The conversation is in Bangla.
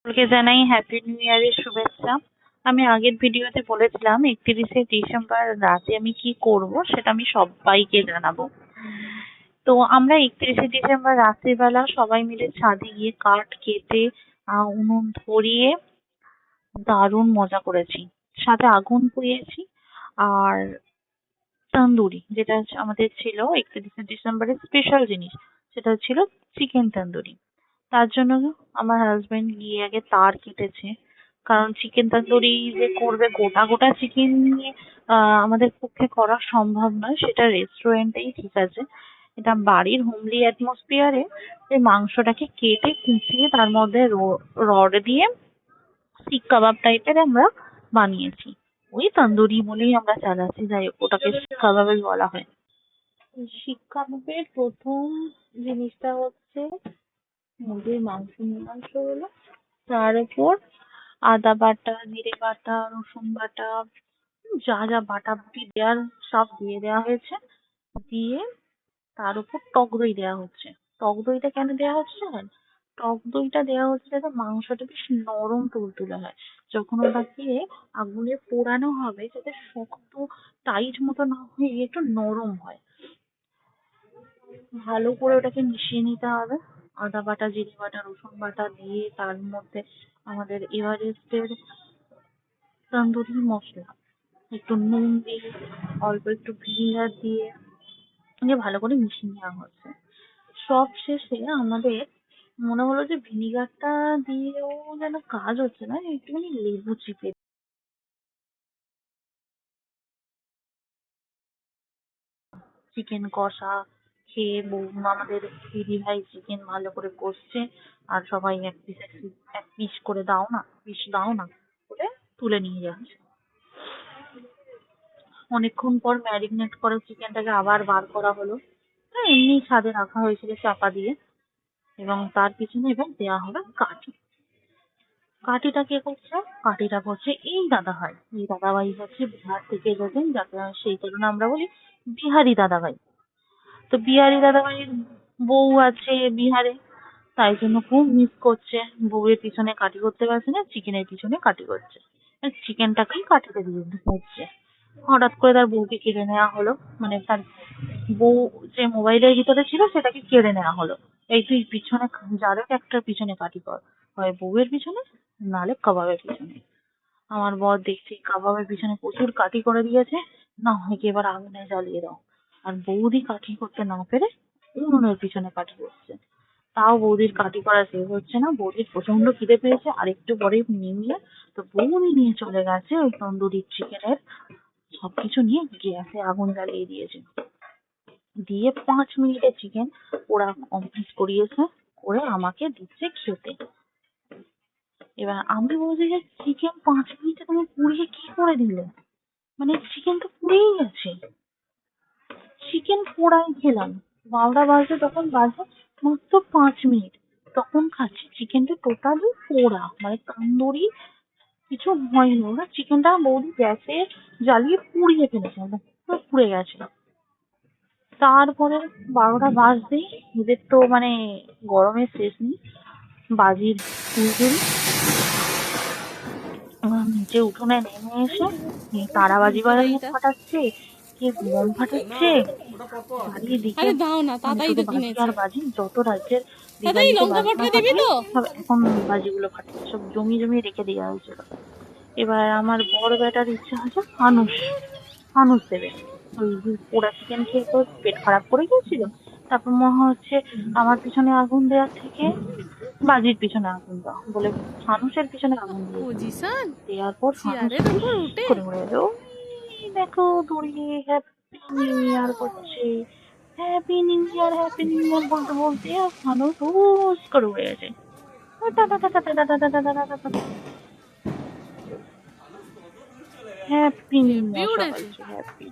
সকলকে জানাই হ্যাপি নিউ ইয়ারের শুভেচ্ছা। আমি আগের ভিডিওতে বলেছিলাম 31শে ডিসেম্বর রাতে আমি কি করব সেটা আমি সবাইকে জানাবো। তো আমরা 31শে ডিসেম্বর রাত্রিবেলা সবাই মিলে ছাদে গিয়ে কাঠ কেটে উনুন ধরিয়ে দারুণ মজা করেছি। সাথে আগুন পুড়িয়েছি আর তন্দুরি, যেটা আমাদের ছিল 31শে ডিসেম্বরের স্পেশাল জিনিস, সেটা ছিল চিকেন তন্দুরি। তার জন্য আমার হাজবেন্ড গিয়ে আগে তার কেটেছে, কারণ চিকেন তন্দুরি যে করবে গোটা গোটা চিকেন নিয়ে আমাদের পক্ষে করা সম্ভব নয়। সেটা রেস্টুরেন্টেই ঠিক আছে। এটা বাড়ির হোমলি অ্যাটমসফিয়ারে এই মাংসটাকে কেটে কুচিয়ে তার মধ্যে রড দিয়ে শিক কাবাব টাইপের আমরা বানিয়েছি। ওই তন্দুরি বলেই আমরা চালাচ্ছি, যাই হোক ওটাকে শিক কাবাবই বলা হয়। শিক কাবাবের প্রথম জিনিসটা হচ্ছে মুরগির মাংস নিয়ে আসা হলো, তার উপর আদা বাটা, জিরে বাটা, রসুন বাটা, যা যা বাটাবাটি দেওয়ার সব দিয়ে দেওয়া হয়েছে। দিয়ে তার উপর টক দই দেওয়া হচ্ছে। টক দইটা কেন দেওয়া হচ্ছে জানেন? টক দইটা দেওয়া হচ্ছে যাতে মাংসটা বেশ নরম তুলতুলে হয়। যখন ওটাকে আগুনে পোড়ানো হবে যাতে শক্ত টাইট মতো না হয়ে একটু নরম হয়। ভালো করে ওটাকে মিশিয়ে নিতে হবে। আদা বাটা, জিরে বাটা, রসুন বাটা দিয়ে তার মধ্যে আমাদের এভারেস্টের তন্দুরি মশলা, একটু নুন দিয়ে, অল্প একটু ভিনেগার দিয়ে ভালো করে মিশিয়ে নেওয়া হচ্ছে। সব শেষে আমাদের মনে হলো যে ভিনিগারটা দিয়েও যেন কাজ হচ্ছে না, একটুখানি লেবু চিপে চিকেন কষা খেয়ে বৌমা আমাদের দিদি ভাই চিকেন ভালো করে কষছে আর সবাই এক পিস করে দাও না, পিস দাও না করে তুলে নিয়ে যাচ্ছে। অনেকক্ষণ পর ম্যারিনেট করা চিকেনটাকে আবার বার করা হলো। এমনি ছাদে রাখা হয়েছিল চাপা দিয়ে, এবং তার পিছনে এবার দেওয়া হবে কাঠি। কাঠিটা কে করছে? কাঠিটা করছে এই দাদা ভাই। এই দাদা ভাই হচ্ছে বিহার থেকে এসেছেন, যাকে সেই কারণে আমরা বলি বিহারি দাদা ভাই। তো বিহারি দাদা ভাইয়ের বউ আছে বিহারে, তাই জন্য খুব মিস করছে। বউয়ের পিছনে কাটি করতে পারছে না, চিকেনের পিছনে কাটি করছে, চিকেনটাকেই কাটিতে দিয়ে হচ্ছে। হঠাৎ করে তার বউকে কেড়ে নেওয়া হলো, মানে তার বউ যে মোবাইলের ভিতরে ছিল সেটাকে কেড়ে নেওয়া হলো। এই তুই পিছনে যাদের একটার পিছনে কাটি কর, হয় বউয়ের পিছনে নাহলে কাবাবের পিছনে। আমার বর দেখছি কাবাবের পিছনে প্রচুর কাটি করে দিয়েছে, না হয় কি এবার আগুনে জ্বালিয়ে দাও। আর বৌদি কাটি করতে না পেরে উনুনের পিছনে কাটি করছে। তাও বৌদির কাটি করা শেষ হচ্ছে না, বৌদির প্রচন্ড খিদে পেয়েছে, আর একটু পরে নিয়ে তো বৌদি নিয়ে চলে গেছে ওই তন্দুরি চিকেনের সবকিছু নিয়ে গ্যাসে আগুন জ্বালিয়ে দিয়েছে। দিয়ে 5 মিনিটে চিকেন ওরা কমপ্লিট করিয়েছে, করে আমাকে দিচ্ছে খেতে। এবার আমি বলছি যে চিকেন 5 মিনিটে তুমি পুড়িয়ে কি করে দিলে? মানে চিকেন তো পুড়েই গেছে। চিকেন পোড়াই খেলাম, 12টা বাজে তখন, বাজে মাত্র 5 মিনিট, তখন খাচ্ছি চিকেনটা টোটালি পোড়া, মানে তন্দুরি কিছু হয়নি। ওরা চিকেনটা বৌদি গ্যাসে জ্বালিয়ে পুড়িয়ে ফেলেছে, একদম পুরো পুড়ে গেছে। তারপরে 12টা বাজতেই এদের তো মানে গরমের শেষ নেই, বাজির ফুলঝুরি নিচে উঠোনে নেমে এসে তারাবাজি ফাটাচ্ছে, কে বোম ফাটাচ্ছে চারিদিকে। শুধু বাজি আর বাজি, যত রাজ্যের দিওয়ালিতে বাজি না ফাটে সব এখন বাজিগুলো ফাটছে, সব জমিয়ে জমিয়ে রেখে দেওয়া হয়েছিল। এবার আমার বড় বেটার ইচ্ছা আছে ফানুস, ফানুস দেবে। ওই পোড়া চিকেন খেয়ে তো পেট খারাপ করে গিয়েছিল, তারপর মনে হচ্ছে আমার পিছনে আগুন দেওয়ার থেকে বাজির পিছনে আগুন দেওয়া, বলে ফানুসের পিছনে আগুন দিয়ে দেওয়ার পর ফানুস করে উড়ে গেল। ওই দেখো দড়িয়ে হ্যাপি নিউ ইয়ার করছে, happy new year, happy new year বলতে বলতে ফানুস হুস করে উড়ে গেছে। হ্যাপি নিউ ইয়ার সবাইকে, হ্যাপি।